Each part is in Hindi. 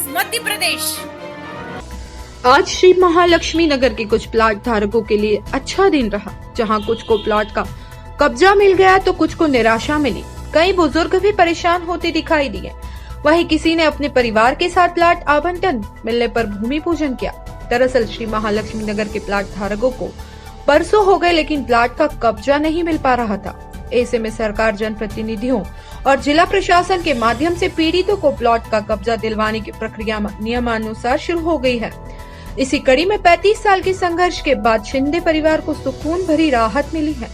मध्य प्रदेश। आज श्री महालक्ष्मी नगर के कुछ प्लाट धारकों के लिए अच्छा दिन रहा, जहां कुछ को प्लाट का कब्जा मिल गया तो कुछ को निराशा मिली। कई बुजुर्ग भी परेशान होते दिखाई दिए। वहीं किसी ने अपने परिवार के साथ प्लाट आवंटन मिलने पर भूमि पूजन किया। दरअसल श्री महालक्ष्मी नगर के प्लाट धारकों को परसों हो गए, लेकिन प्लाट का कब्जा नहीं मिल पा रहा था। ऐसे में सरकार जनप्रतिनिधियों और जिला प्रशासन के माध्यम से पीड़ितों को प्लॉट का कब्जा दिलवाने की प्रक्रिया नियमानुसार शुरू हो गई है। इसी कड़ी में 35 साल के संघर्ष के बाद शिंदे परिवार को सुकून भरी राहत मिली है।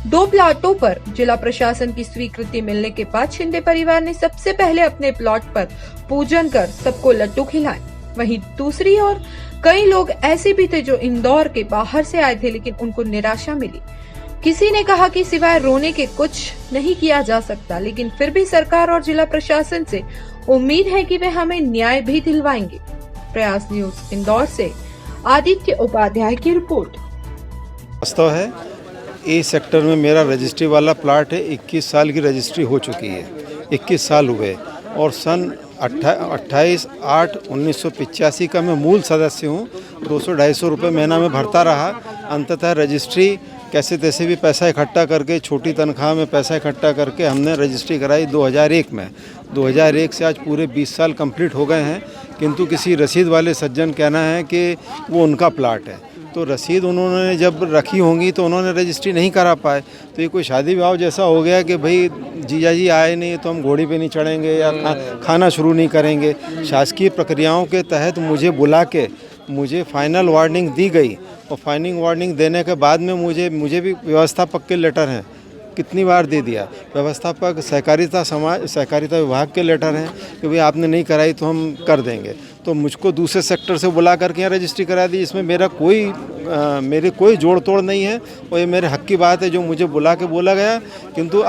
2 प्लॉटों पर जिला प्रशासन की स्वीकृति मिलने के बाद शिंदे परिवार ने सबसे पहले अपने प्लॉट पर पूजन कर सबको लड्डू खिलाए। वहीं दूसरी ओर कई लोग ऐसे भी थे जो इंदौर के बाहर से आए थे, लेकिन उनको निराशा मिली। किसी ने कहा कि सिवाय रोने के कुछ नहीं किया जा सकता, लेकिन फिर भी सरकार और जिला प्रशासन से उम्मीद है कि वे हमें न्याय भी दिलवाएंगे। प्रयास न्यूज इंदौर से आदित्य उपाध्याय की रिपोर्ट। वास्तव है ए सेक्टर में मेरा रजिस्ट्री वाला प्लाट है। 21 साल की रजिस्ट्री हो चुकी है, 21 साल हुए और सन 28/8/1985 का मैं मूल सदस्य हूँ। 200-250 रुपये महीना में भरता रहा। अंततः रजिस्ट्री कैसे तैसे भी पैसा इकट्ठा करके, छोटी तनख्वाह में पैसा इकट्ठा करके हमने रजिस्ट्री कराई 2001 में। 2001 से आज पूरे 20 साल कंप्लीट हो गए हैं, किंतु किसी रसीद वाले सज्जन कहना है कि वो उनका प्लाट है, तो रसीद उन्होंने जब रखी होंगी तो उन्होंने रजिस्ट्री नहीं करा पाए। तो ये कोई शादी विवाह जैसा हो गया कि भाई जीजा जी आए नहीं तो हम घोड़ी पे नहीं चढ़ेंगे या खाना शुरू नहीं करेंगे। शासकीय प्रक्रियाओं के तहत मुझे बुला के मुझे फाइनल वार्निंग दी गई और फाइनल वार्निंग देने के बाद में मुझे भी व्यवस्थापक के लेटर हैं, कितनी बार दे दिया। व्यवस्थापक सहकारिता विभाग के लेटर हैं कि भाई आपने नहीं कराई तो हम कर देंगे। तो मुझको दूसरे सेक्टर से बुला करके यहाँ रजिस्ट्री करा दी। इसमें मेरे कोई जोड़ तोड़ नहीं है और ये मेरे हक की बात है जो मुझे बुला के बोला गया। किंतु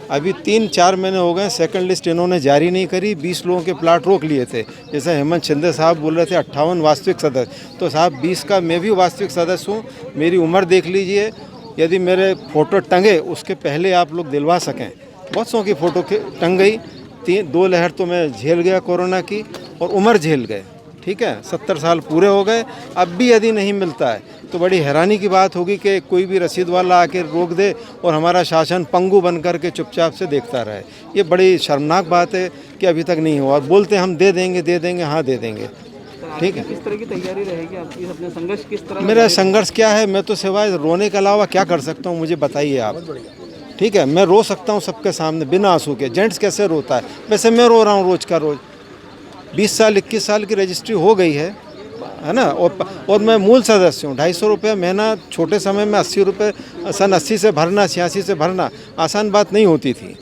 अभी 3-4 महीने हो गए, सेकंड लिस्ट इन्होंने जारी नहीं करी। 20 लोगों के प्लाट रोक लिए थे। जैसे हेमंत शिंदे साहब बोल रहे थे 58 वास्तविक सदस्य, तो साहब 20 का मैं भी वास्तविक सदस्य हूँ। मेरी उम्र देख लीजिए, यदि मेरे फ़ोटो टंगे उसके पहले आप लोग दिलवा सकें। बहुत सौ की फ़ोटो टंग गई। 2 लहर तो मैं झेल गया कोरोना की और उम्र झेल गए, ठीक है। 70 साल पूरे हो गए, अब भी यदि नहीं मिलता है तो बड़ी हैरानी की बात होगी कि कोई भी रसीद वाला आके रोक दे और हमारा शासन पंगु बन कर के चुपचाप से देखता रहे। ये बड़ी शर्मनाक बात है कि अभी तक नहीं हुआ। बोलते हैं हम दे देंगे, हाँ दे देंगे, ठीक है। किस तरह की तैयारी रहेगी आपकी? अपने संघर्ष किस तरह? मेरा संघर्ष क्या है, मैं तो सिवाय रोने के अलावा क्या कर सकता हूँ, मुझे बताइए आप। ठीक है, मैं रो सकता हूँ सबके सामने बिना आंसू के। जेंट्स कैसे रोता है, वैसे मैं रो रहा हूँ रोज का रोज। 20 साल 21 साल की रजिस्ट्री हो गई है ना। और मैं मूल सदस्य हूँ। 250 रुपये महीना छोटे समय में 80 रुपये सन 80 से भरना, 86 से भरना आसान बात नहीं होती थी।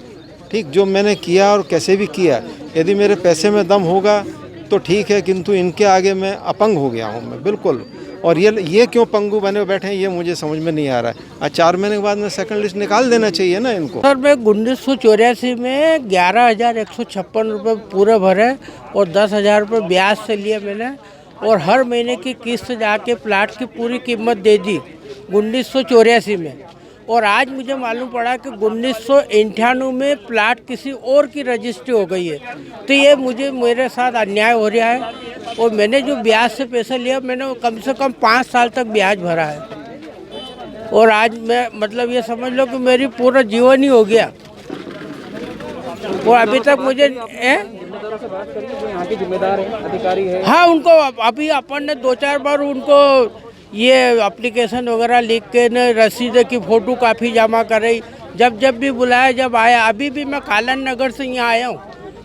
ठीक, जो मैंने किया और कैसे भी किया, यदि मेरे पैसे में दम होगा तो ठीक है, किंतु इनके आगे मैं अपंग हो गया हूँ मैं बिल्कुल। और ये क्यों पंगु बने बैठे हैं ये मुझे समझ में नहीं आ रहा है। आज 4 महीने के बाद में सेकंड लिस्ट निकाल देना चाहिए ना इनको। सर मैं 1984 में 11,156 रुपये पूरे भरे और 10,000 रुपये ब्याज से लिए मैंने, और हर महीने की किस्त जाके प्लाट की पूरी कीमत दे दी 1984 में। और आज मुझे मालूम पड़ा कि 1998 में प्लाट किसी और की रजिस्ट्री हो गई है। तो ये मेरे साथ अन्याय हो रहा है। और मैंने जो ब्याज से पैसा लिया, मैंने कम से कम 5 साल तक ब्याज भरा है। और आज मैं मतलब ये समझ लो कि मेरी पूरा जीवन ही हो गया। और अभी तक मुझे यहाँ के जिम्मेदार है, अधिकारी है, हाँ, उनको अभी अपन ने 2-4 बार उनको ये एप्लीकेशन वगैरह लिख के न रसीद की फ़ोटो काफ़ी जमा कराई। जब भी बुलाया, जब आया। अभी भी मैं कालन नगर से यहाँ आया हूँ,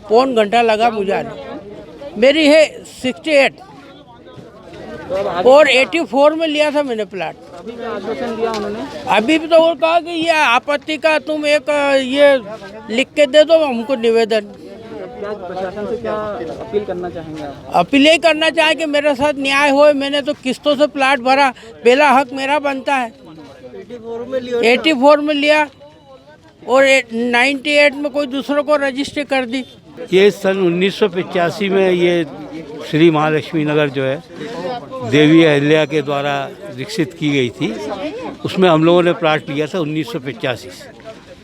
1.25 घंटा लगा मुझे आने। मेरी है 68 और 84 में लिया था मैंने प्लाट। अभी क्या आश्वासन दिया उन्होंने? अभी भी तो वो कहा कि ये आपत्ति का तुम एक ये लिख के दे दो हमको निवेदन। क्या प्रशासन से क्या अपील करना चाहेंगे आप? अपील यही करना चाहे कि मेरे साथ न्याय हो। मैंने तो किस्तों से प्लाट भरा, पहला हक मेरा बनता है। 84 में लिया और 98 में कोई दूसरों को रजिस्ट्री कर दी। ये सन 1985 में ये श्री महालक्ष्मी नगर जो है देवी अहिल्या के द्वारा विकसित की गई थी। उसमें हम लोगों ने प्लाट लिया था 1985 से।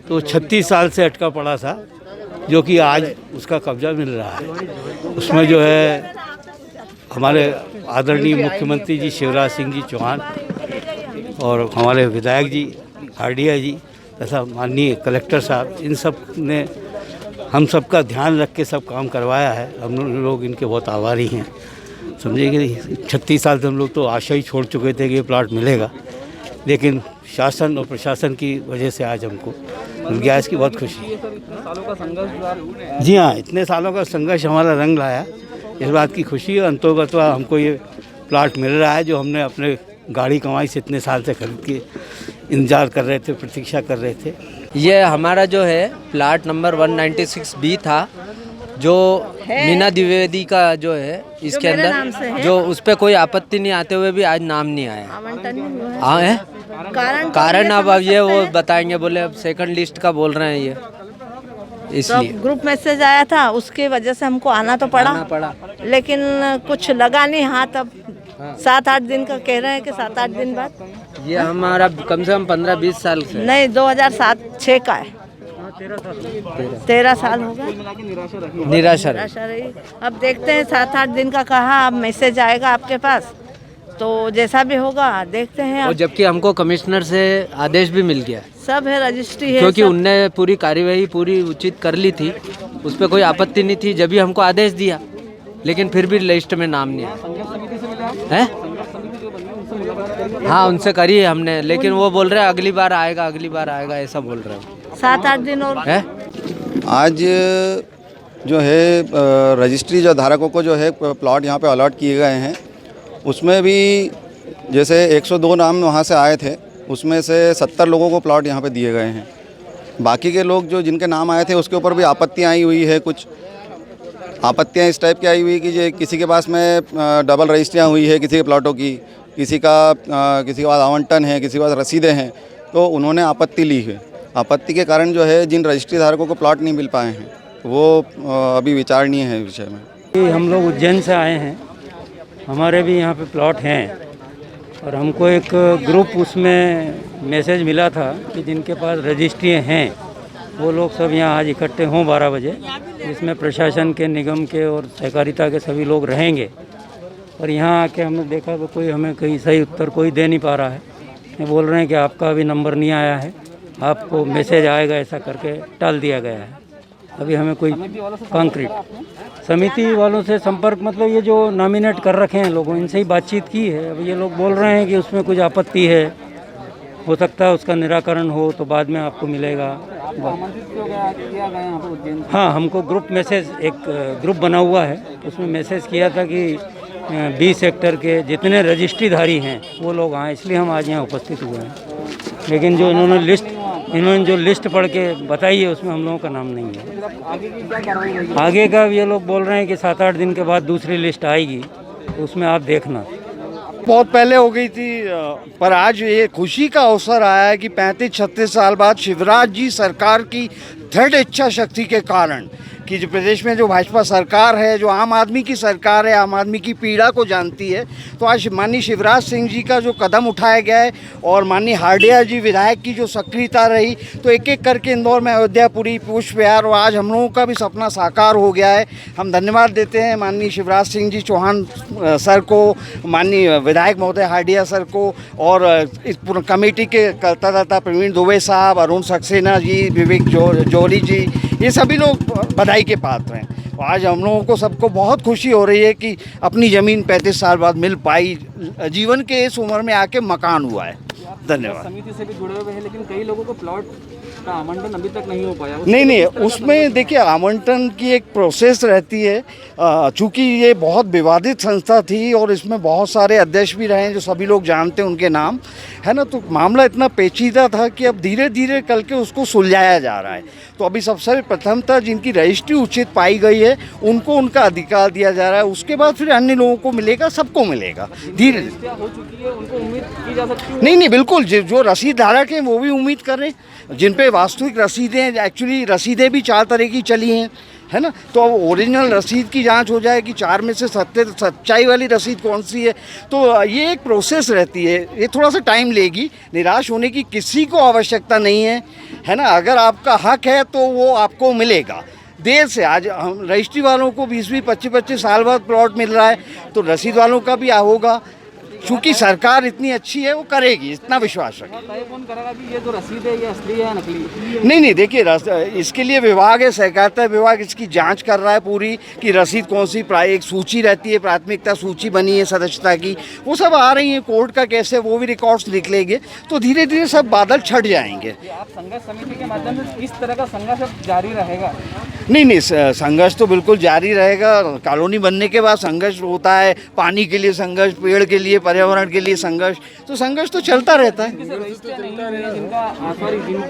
तो 36 साल से अटका पड़ा था। जो कि आज उसका कब्जा मिल रहा है। उसमें जो है हमारे आदरणीय मुख्यमंत्री जी शिवराज सिंह जी चौहान और हमारे विधायक जी हार्डिया जी तथा माननीय कलेक्टर साहब, इन सब ने हम सब का ध्यान रख के सब काम करवाया है। हम लोग इनके बहुत आभारी हैं। समझे कि 36 साल से हम लोग तो आशा ही छोड़ चुके थे कि ये प्लाट मिलेगा, लेकिन शासन और प्रशासन की वजह से आज हमको मिल गया। इसकी बहुत खुशी है। सालों का संघर्ष, जी हाँ, इतने सालों का संघर्ष हमारा रंग लाया, इस बात की खुशी है। अंतोगत हमको ये प्लाट मिल रहा है जो हमने अपने गाड़ी कमाई से इतने साल से खरीद के इंतजार कर रहे थे, प्रतीक्षा कर रहे थे। ये हमारा जो है प्लाट नंबर 196B था, जो मीना द्विवेदी का जो है इसके अंदर, जो उस पर कोई आपत्ति नहीं आते हुए भी आज नाम नहीं आया। हाँ है कारण अब ये वो बताएंगे, बोले अब सेकंड लिस्ट का बोल रहे हैं ये, इसलिए तो ग्रुप मैसेज आया था, उसके वजह से हमको आना तो पड़ा। लेकिन कुछ लगा नहीं हाथ। अब 7-8 दिन का कह रहे हैं कि 7-8 दिन बाद। ये हमारा कम से कम 15-20 साल से नहीं, 2007-06 का है। 13 साल हो गए। निराशा रही। अब देखते हैं, 7-8 दिन का कहा, अब मैसेज आएगा आपके पास, तो जैसा भी होगा देखते हैं। और जबकि हमको कमिश्नर से आदेश भी मिल गया, सब है, रजिस्ट्री है, क्योंकि सब। उनने पूरी कार्यवाही पूरी उचित कर ली थी, उस पर कोई आपत्ति नहीं थी जब भी हमको आदेश दिया, लेकिन फिर भी लिस्ट में नाम नहीं आया है। हाँ, उनसे करी है हमने, लेकिन वो बोल रहे हैं अगली बार आएगा, ऐसा बोल रहे हैं। 7-8 दिन और है। आज जो है रजिस्ट्री जो धारकों को जो है प्लॉट यहाँ पे अलॉट किए गए हैं, उसमें भी जैसे 102 नाम वहाँ से आए थे, उसमें से 70 लोगों को प्लॉट यहाँ पे दिए गए हैं। बाकी के लोग जो जिनके नाम आए थे उसके ऊपर भी आपत्तियाँ आई हुई है। कुछ आपत्तियाँ इस टाइप की आई हुई कि जो किसी के पास में डबल रजिस्ट्रियाँ हुई है किसी के प्लॉटों की, किसी के पास आवंटन है, किसी के पास रसीदें हैं, तो उन्होंने आपत्ति ली है। आपत्ति के कारण जो है जिन रजिस्ट्री धारकों को प्लॉट नहीं मिल पाए हैं वो अभी विचारणीय है विषय में। हम लोग उज्जैन से आए हैं, हमारे भी यहाँ पे प्लॉट हैं और हमको एक ग्रुप उसमें मैसेज मिला था कि जिनके पास रजिस्ट्री हैं वो लोग सब यहाँ आज इकट्ठे हों 12 बजे, जिसमें प्रशासन के, निगम के और सहकारिता के सभी लोग रहेंगे। और यहाँ आके हमने देखा तो कोई हमें कहीं सही उत्तर कोई दे नहीं पा रहा है। ये बोल रहे हैं कि आपका अभी नंबर नहीं आया है, आपको मैसेज आएगा, ऐसा करके टाल दिया गया है। अभी हमें कोई कॉन्क्रीट समिति वालों से संपर्क, मतलब ये जो नॉमिनेट कर रखे हैं लोगों, इनसे ही बातचीत की है। अब ये लोग बोल रहे हैं कि उसमें कुछ आपत्ति है, हो सकता है उसका निराकरण हो तो बाद में आपको मिलेगा। हाँ, हमको ग्रुप मैसेज, एक ग्रुप बना हुआ है, उसमें मैसेज किया था कि 20 सेक्टर के जितने रजिस्ट्रीधारी हैं वो लोग आए, इसलिए हम आज यहाँ उपस्थित हुए हैं। लेकिन जो इन्होंने जो लिस्ट पढ़ के बताई है उसमें हम लोगों का नाम नहीं है। आगे का ये लोग बोल रहे हैं कि 7-8 दिन के बाद दूसरी लिस्ट आएगी, तो उसमें आप देखना। बहुत पहले हो गई थी, पर आज ये खुशी का अवसर आया है कि 35-36 साल बाद शिवराज जी सरकार की दृढ़ इच्छा शक्ति के कारण कि जो प्रदेश में जो भाजपा सरकार है, जो आम आदमी की सरकार है, आम आदमी की पीड़ा को जानती है, तो आज माननीय शिवराज सिंह जी का जो कदम उठाया गया है और माननीय हार्डिया जी विधायक की जो सक्रियता रही, तो एक एक करके इंदौर में अयोध्यापुरी, पुष्प विहार, और आज हम लोगों का भी सपना साकार हो गया है। हम धन्यवाद देते हैं माननीय शिवराज सिंह जी चौहान सर को, माननीय विधायक महोदय हार्डिया सर को, और इस पूर्ण कमेटी के कर्ता प्रवीण दुबे साहब, अरुण सक्सेना जी, विवेक जोहरी जी, ये सभी लोग बधाई के पात्र हैं। आज हम लोगों को सबको बहुत खुशी हो रही है कि अपनी ज़मीन 35 साल बाद मिल पाई, जीवन के इस उम्र में आके मकान हुआ है। धन्यवाद। समिति से भी जुड़े हुए हैं, लेकिन कई लोगों को प्लॉट का आवंटन अभी तक नहीं हो पाया। नहीं, उसमें देखिए आवंटन की एक प्रोसेस रहती है। चूँकि ये बहुत विवादित संस्था थी और इसमें बहुत सारे अध्यक्ष भी रहे हैं जो सभी लोग जानते हैं उनके नाम, है ना, तो मामला इतना पेचीदा था कि अब धीरे धीरे करके उसको सुलझाया जा रहा है। तो अभी सबसे प्रथमतः जिनकी रजिस्ट्री उचित पाई गई है उनको उनका अधिकार दिया जा रहा है, उसके बाद फिर अन्य लोगों को मिलेगा, सबको मिलेगा धीरे धीरे। हो चुकी है, उनको उम्मीद की जा सकती है। नहीं, बिल्कुल, जो रसीद धारक हैं वो भी उम्मीद करें, जिन पे वास्तविक रसीदें, एक्चुअली रसीदें भी 4 तरह की चली हैं, है ना, तो अब ओरिजिनल रसीद की जांच हो जाए कि 4 में से सच्चाई वाली रसीद कौन सी है। तो ये एक प्रोसेस रहती है, ये थोड़ा सा टाइम लेगी। निराश होने की किसी को आवश्यकता नहीं है, है ना। अगर आपका हक है तो वो आपको मिलेगा। देर से आज हम रजिस्ट्री वालों को 20-20, 25-25 साल बाद प्लॉट मिल रहा है, तो रसीद वालों का भी होगा। चूँकि सरकार इतनी अच्छी है, वो करेगी, इतना विश्वास रखें। तय कौन करेगा कि ये जो रसीद है ये असली है या नकली? नहीं, देखिए इसके लिए विभाग है, सहकारिता विभाग इसकी जांच कर रहा है पूरी, कि रसीद कौन सी, एक सूची रहती है, प्राथमिकता सूची बनी है सदस्यता की, वो सब आ रही है, कोर्ट का केस है, वो भी रिकॉर्ड्स लिख लेंगे, तो धीरे धीरे सब बादल छट जाएंगे। आप संघर्ष समिति के माध्यम से किस तरह का संघर्ष जारी रहेगा? नहीं, संघर्ष तो बिल्कुल जारी रहेगा। कॉलोनी बनने के बाद संघर्ष होता है, पानी के लिए संघर्ष, पेड़ के लिए, पर्यावरण के लिए संघर्ष, तो संघर्ष तो चलता रहता है। जिनकी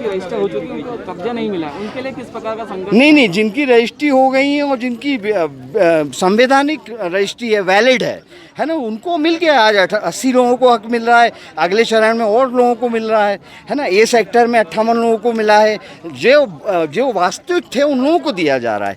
रजिस्टर हो चुकी है, कब्जा नहीं मिला, उनके लिए किस प्रकार का संघर्ष? नहीं, जिनकी रजिस्ट्री हो गई है और जिनकी संवैधानिक रजिस्ट्री है, वैलिड है ना, उनको मिल गया। आज 80 लोगों को हक मिल रहा है, अगले चरण में और लोगों को मिल रहा है ना। ए सेक्टर में 58 लोगों को मिला है, जो वास्तविक थे उन लोगों को दिया जा रहा है।